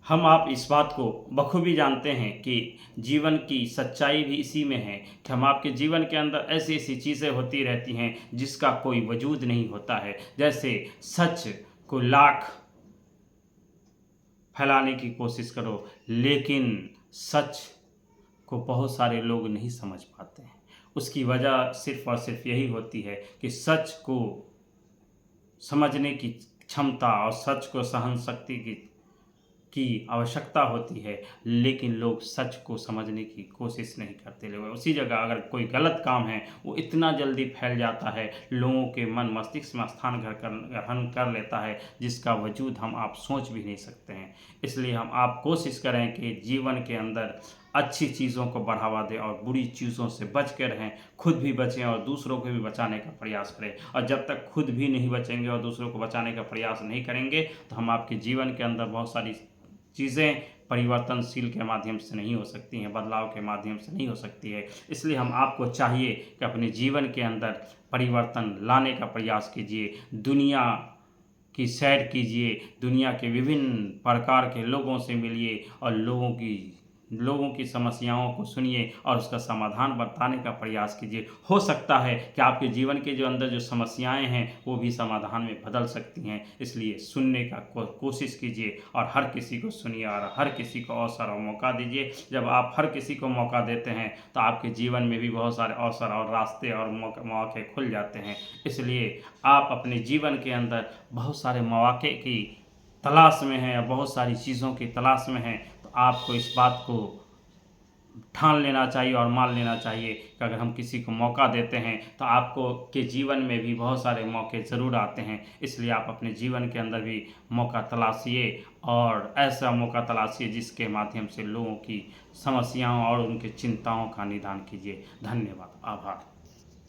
हम आप इस बात को बखूबी जानते हैं कि जीवन की सच्चाई भी इसी में है कि हम आपके जीवन के अंदर ऐसी ऐसी चीज़ें होती रहती हैं जिसका कोई वजूद नहीं होता है। जैसे सच को लाख फैलाने की कोशिश करो, लेकिन सच को बहुत सारे लोग नहीं समझ पाते हैं। उसकी वजह सिर्फ़ और सिर्फ यही होती है कि सच को समझने की क्षमता और सच को सहन शक्ति की आवश्यकता होती है, लेकिन लोग सच को समझने की कोशिश नहीं करते। लोग उसी जगह अगर कोई गलत काम है वो इतना जल्दी फैल जाता है, लोगों के मन मस्तिष्क में स्थान ग्रहण कर लेता है जिसका वजूद हम आप सोच भी नहीं सकते हैं। इसलिए हम आप कोशिश करें कि जीवन के अंदर अच्छी चीज़ों को बढ़ावा दें और बुरी चीज़ों से बच के रहें, खुद भी बचें और दूसरों को भी बचाने का प्रयास करें। और जब तक खुद भी नहीं बचेंगे और दूसरों को बचाने का प्रयास नहीं करेंगे तो हम आपके जीवन के अंदर बहुत सारी चीज़ें परिवर्तनशील के माध्यम से नहीं हो सकती हैं, बदलाव के माध्यम से नहीं हो सकती है। इसलिए हम आपको चाहिए कि अपने जीवन के अंदर परिवर्तन लाने का प्रयास कीजिए, दुनिया की सैर कीजिए, दुनिया के विभिन्न प्रकार के लोगों से मिलिए और लोगों की समस्याओं को सुनिए और उसका समाधान बताने का प्रयास कीजिए। हो सकता है कि आपके जीवन के जो अंदर जो समस्याएं हैं वो भी समाधान में बदल सकती हैं। इसलिए सुनने का कोशिश कीजिए और हर किसी को सुनिए और हर किसी को अवसर और मौका दीजिए। जब आप हर किसी को मौका देते हैं तो आपके जीवन में भी बहुत सारे अवसर और रास्ते और मौके खुल जाते हैं। इसलिए आप अपने जीवन के अंदर बहुत सारे मौके की तलाश में हैं या बहुत सारी चीज़ों की तलाश में हैं, तो आपको इस बात को ठान लेना चाहिए और मान लेना चाहिए कि अगर हम किसी को मौका देते हैं तो आपको के जीवन में भी बहुत सारे मौके ज़रूर आते हैं। इसलिए आप अपने जीवन के अंदर भी मौका तलाशिए और ऐसा मौका तलाशिए जिसके माध्यम से लोगों की समस्याओं और उनकी चिंताओं का निदान कीजिए। धन्यवाद, आभार।